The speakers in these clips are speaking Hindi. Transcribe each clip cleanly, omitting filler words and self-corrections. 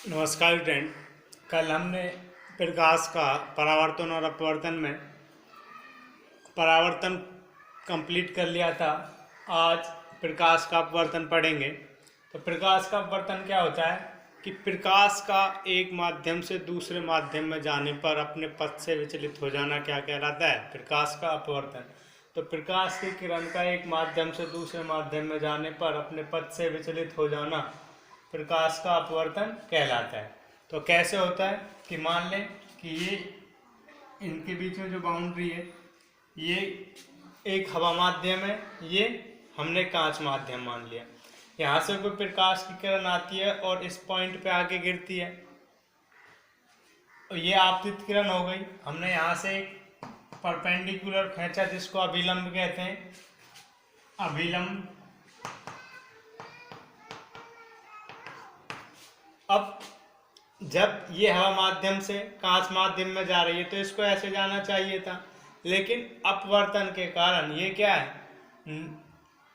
नमस्कार फ्रेंड। कल हमने प्रकाश का परावर्तन और अपवर्तन में परावर्तन कंप्लीट कर लिया था। आज प्रकाश का अपवर्तन पढ़ेंगे। तो प्रकाश का अपवर्तन क्या होता है कि प्रकाश का एक माध्यम से दूसरे माध्यम में जाने पर अपने पथ से विचलित हो जाना क्या कहलाता है? प्रकाश का अपवर्तन। तो प्रकाश की किरण का एक माध्यम से दूसरे माध्यम में जाने पर अपने पथ से विचलित हो जाना प्रकाश का अपवर्तन कहलाता है। तो कैसे होता है कि मान लें कि ये इनके बीच में जो बाउंड्री है ये एक हवा माध्यम है, ये हमने कांच माध्यम मान लिया। यहाँ से कोई प्रकाश की किरण आती है और इस पॉइंट पे आके गिरती है और ये आपतित किरण हो गई। हमने यहाँ से एक परपेंडिकुलर खींचा जिसको अभिलंब कहते हैं। अभिलंब। अब जब ये हवा माध्यम से कांच माध्यम में जा रही है तो इसको ऐसे जाना चाहिए था, लेकिन अपवर्तन के कारण ये क्या है,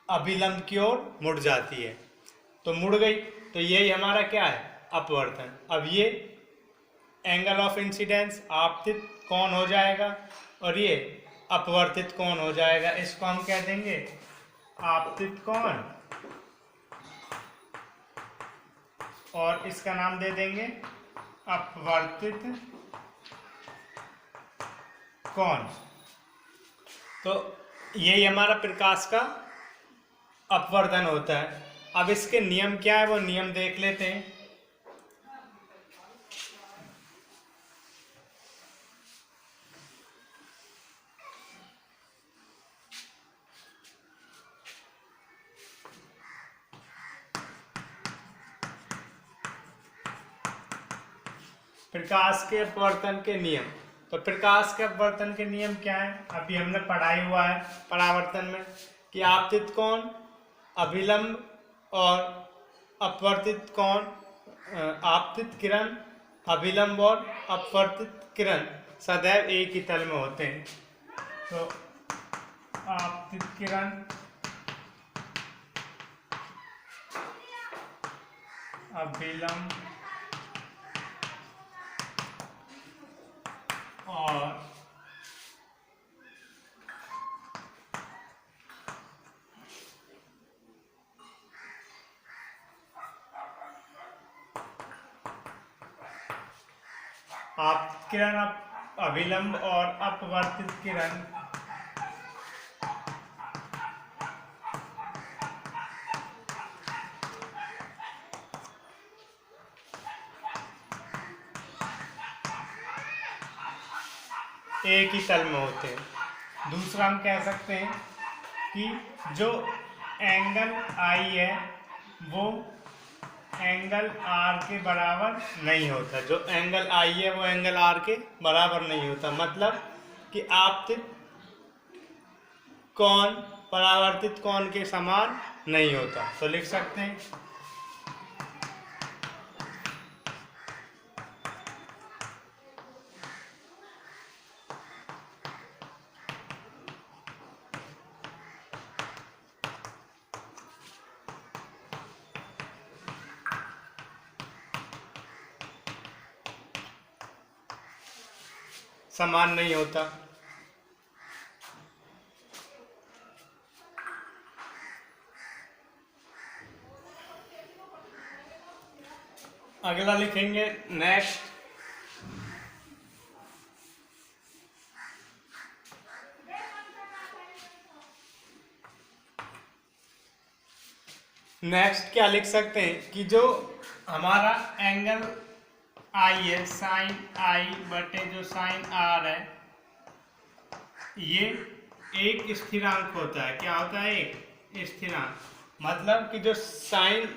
अभिलंब की ओर मुड़ जाती है। तो मुड़ गई तो यही हमारा क्या है, अपवर्तन। अब ये एंगल ऑफ इंसिडेंस आपतित कोण हो जाएगा और ये अपवर्तित कोण हो जाएगा। इसको हम कह देंगे आपतित कोण और इसका नाम दे देंगे अपवर्तित कोण। तो यही हमारा प्रकाश का अपवर्तन होता है। अब इसके नियम क्या है वो नियम देख लेते हैं। प्रकाश के अपवर्तन के नियम। तो प्रकाश के अपवर्तन के नियम क्या है, अभी हमने पढ़ाई हुआ है परावर्तन में कि आपतित कोण, अभिलंब और अपवर्तित कोण, आपतित किरण, अभिलंब और अपवर्तित किरण सदैव एक ही तल में होते हैं। तो आपतित किरण, अभिलंब और आपतित किरण, अभिलंब और अपवर्तित किरण एक ही तल में होते हैं। दूसरा हम कह सकते हैं कि जो एंगल आई है वो एंगल आर के बराबर नहीं होता। जो एंगल आई है वो एंगल आर के बराबर नहीं होता। मतलब कि आपतित कोण परावर्तित कोण के समान नहीं होता। तो लिख सकते हैं समान नहीं होता। अगला लिखेंगे नेक्स्ट। नेक्स्ट क्या लिख सकते हैं कि जो हमारा एंगल आई है, साइन आई बटे जो साइन आर है, ये एक स्थिरांक होता है। क्या होता है? एक स्थिरांक। मतलब कि जो साइन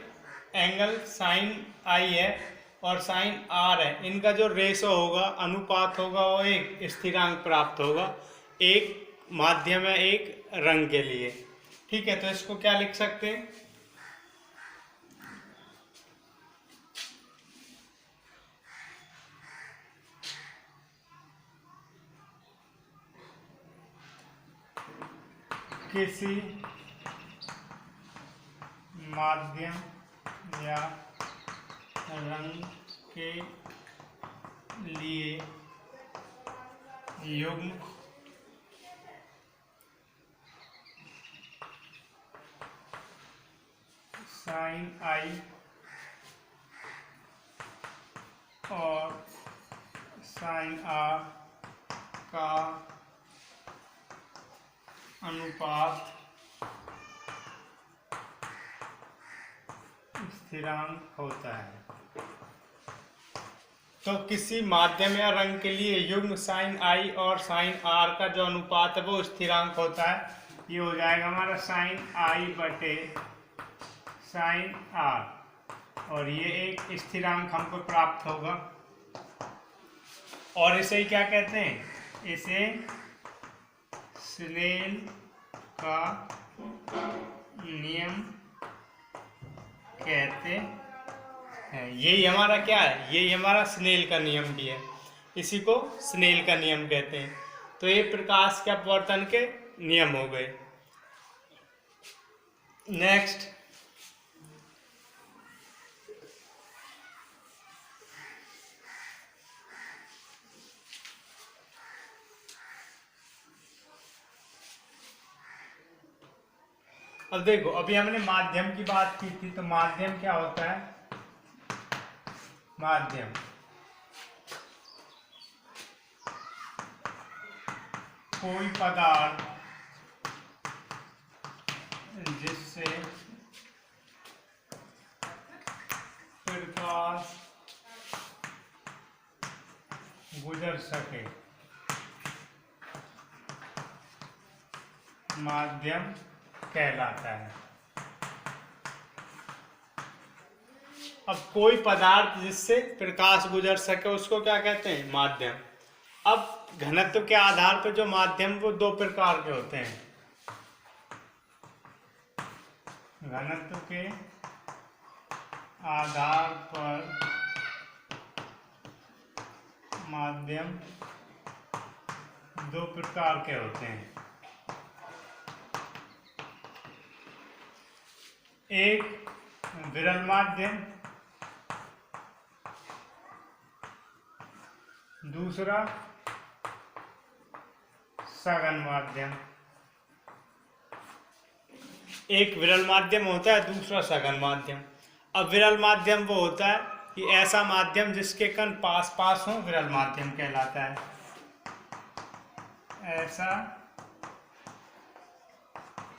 एंगल साइन आई है और साइन आर है, इनका जो रेशो होगा, अनुपात होगा, वो एक स्थिरांक प्राप्त होगा एक माध्यम है एक रंग के लिए। ठीक है, तो इसको क्या लिख सकते हैं, किसी माध्यम या रंग के लिए युग्म साइन आई और साइन आर का अनुपात स्थिरांक होता है। तो किसी माध्यम या रंग के लिए युग्म साइन आई और साइन आर का जो अनुपात है वो स्थिरांक होता है। ये हो जाएगा हमारा साइन आई बटे साइन आर, और ये एक स्थिरांक हमको प्राप्त होगा। और इसे ही क्या कहते हैं? इसे स्नेल का नियम कहते हैं। यही हमारा क्या है? यही हमारा स्नेल का नियम भी है, इसी को स्नेल का नियम कहते हैं। तो ये प्रकाश के अपवर्तन के नियम हो गए। नेक्स्ट, अब देखो, अभी हमने माध्यम की बात की थी, तो माध्यम क्या होता है? माध्यम कोई पदार्थ जिससे प्रकाश गुजर सके, माध्यम कहलाता है। अब कोई पदार्थ जिससे प्रकाश गुजर सके उसको क्या कहते हैं? माध्यम। अब घनत्व के आधार पर जो माध्यम वो दो प्रकार के होते हैं। घनत्व के आधार पर माध्यम दो प्रकार के होते हैं। एक विरल माध्यम, दूसरा सघन माध्यम। एक विरल माध्यम होता है, दूसरा सघन माध्यम। अब विरल माध्यम वो होता है कि ऐसा माध्यम जिसके कण पास पास हो, विरल माध्यम कहलाता है। ऐसा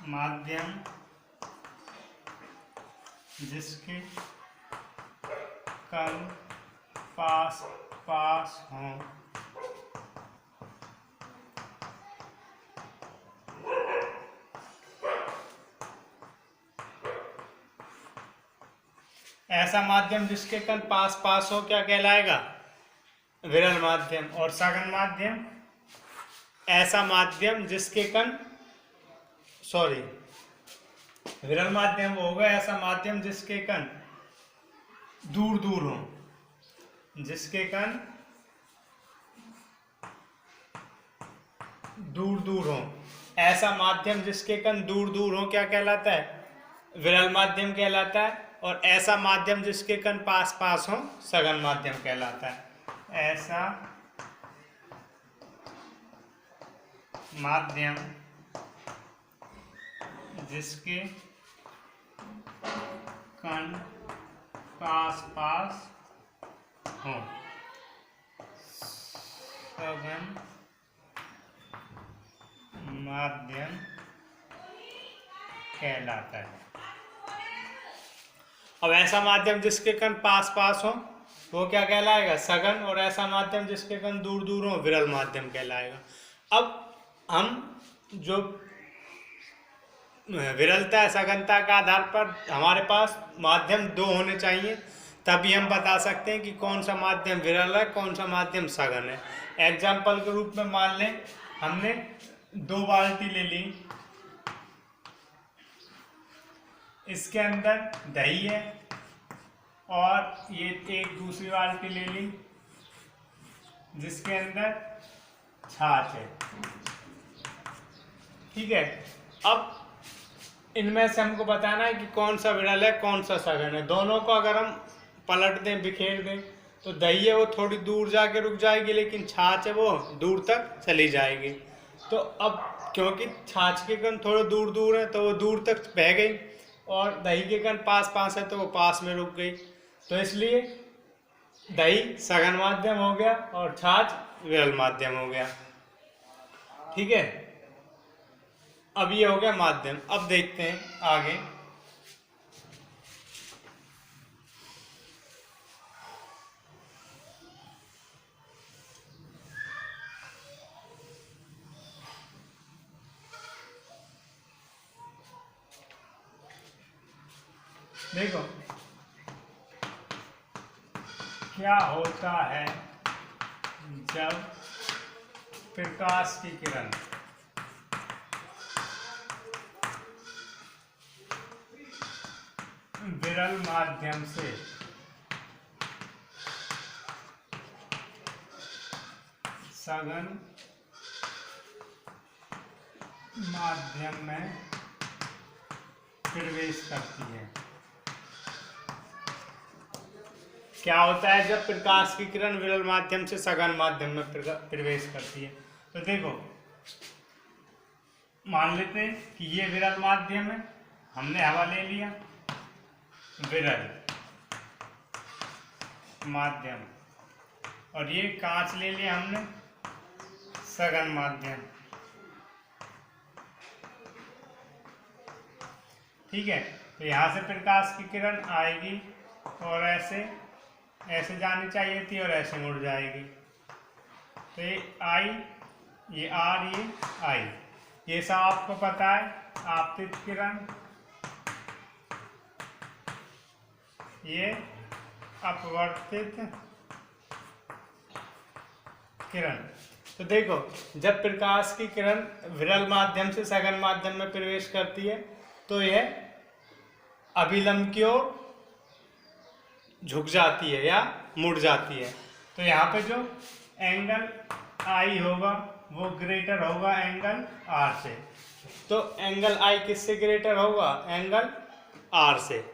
माध्यम जिसके कण पास पास हों, ऐसा माध्यम जिसके कण पास पास हो क्या कहलाएगा? विरल माध्यम। और सघन माध्यम ऐसा माध्यम जिसके कण, विरल माध्यम वो होगा ऐसा माध्यम जिसके कण दूर दूर हो, जिसके कण दूर दूर हो। ऐसा माध्यम जिसके कण दूर दूर हो क्या कहलाता है? विरल माध्यम कहलाता है। और ऐसा माध्यम जिसके कण पास पास हो, सघन माध्यम कहलाता है। ऐसा माध्यम जिसके कण पास पास हो, सघन माध्यम कहलाता है। अब ऐसा माध्यम जिसके कण पास पास हो वो क्या कहलाएगा? सघन। और ऐसा माध्यम जिसके कण दूर दूर हो, विरल माध्यम कहलाएगा। अब हम जो विरलता है, सघनता के आधार पर हमारे पास माध्यम दो होने चाहिए, तभी हम बता सकते हैं कि कौन सा माध्यम विरल है, कौन सा माध्यम सघन है। एग्जाम्पल के रूप में मान लें हमने 2 बाल्टी ले ली, इसके अंदर दही है और ये एक दूसरी बाल्टी ले ली जिसके अंदर छाछ है। ठीक है, अब इनमें से हमको बताना है कि कौन सा विरल है, कौन सा सघन है। दोनों को अगर हम पलट दें, बिखेर दें, तो दही है वो थोड़ी दूर जाके रुक जाएगी, लेकिन छाछ है वो दूर तक चली जाएगी। तो अब क्योंकि छाछ के कण थोड़े दूर दूर है तो वो दूर तक बह गई, और दही के कण पास पास है तो वो पास में रुक गई। तो इसलिए दही सघन माध्यम हो गया और छाछ विरल माध्यम हो गया। ठीक है, अब ये हो गया माध्यम। अब देखते हैं आगे। देखो क्या होता है जब प्रकाश की किरण विरल माध्यम से सघन माध्यम में प्रवेश करती है। क्या होता है जब प्रकाश की किरण विरल माध्यम से सघन माध्यम में प्रवेश करती है? तो देखो, मान लेते हैं कि ये विरल माध्यम है, हमने हवा ले लिया, विरल माध्यम, और ये कांच ले लिया हमने, सघन माध्यम। ठीक है, तो यहाँ से प्रकाश की किरण आएगी और ऐसे ऐसे जानी चाहिए थी और ऐसे मुड़ जाएगी। तो ये आई, ये आर, ये आई, ये सब आपको पता है। आपतित किरण, ये अपवर्तित किरण। तो देखो, जब प्रकाश की किरण विरल माध्यम से सघन माध्यम में प्रवेश करती है तो यह अभिलंब की ओर झुक जाती है या मुड़ जाती है। तो यहाँ पे जो एंगल आई होगा वो ग्रेटर होगा एंगल आर से। तो एंगल आई किससे ग्रेटर होगा? एंगल आर से।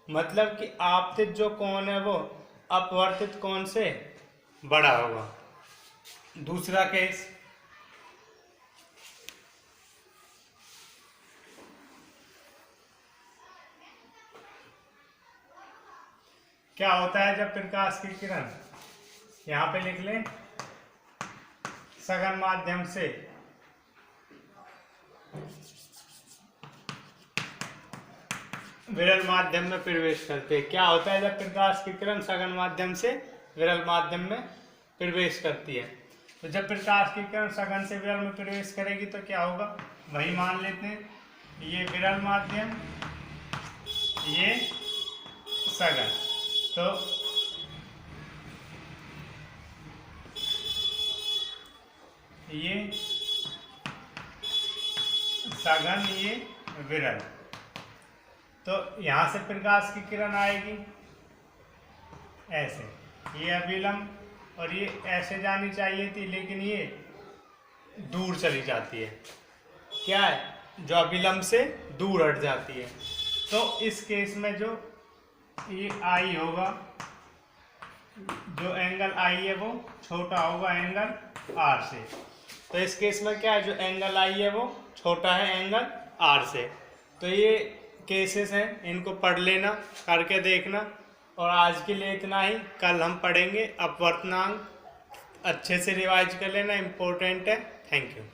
मतलब कि आपतित जो कोण है वो अपवर्तित कोण से बड़ा होगा। दूसरा केस, क्या होता है जब प्रकाश की किरण, यहां पे लिख लें, सघन माध्यम से विरल माध्यम में प्रवेश करते हैं। क्या होता है जब प्रकाश की किरण सघन माध्यम से विरल माध्यम में प्रवेश करती है? तो जब प्रकाश की किरण सघन से विरल में प्रवेश करेगी तो क्या होगा, वही मान लेते हैं, ये विरल माध्यम, ये सघन। तो ये सघन, ये विरल। तो यहां से प्रकाश की किरण आएगी ऐसे, ये अभिलंब, और ये ऐसे जानी चाहिए थी लेकिन ये दूर चली जाती है। क्या है? जो अभिलंब से दूर हट जाती है। तो इस केस में जो ये आई होगा, जो एंगल आई है वो छोटा होगा एंगल आर से। तो इस केस में क्या है, जो एंगल आई है वो छोटा है एंगल आर से। तो ये केसेस हैं, इनको पढ़ लेना, करके देखना। और आज के लिए इतना ही। कल हम पढ़ेंगे अपवर्तनांक। अच्छे से रिवाइज कर लेना, इम्पोर्टेंट है। Thank you.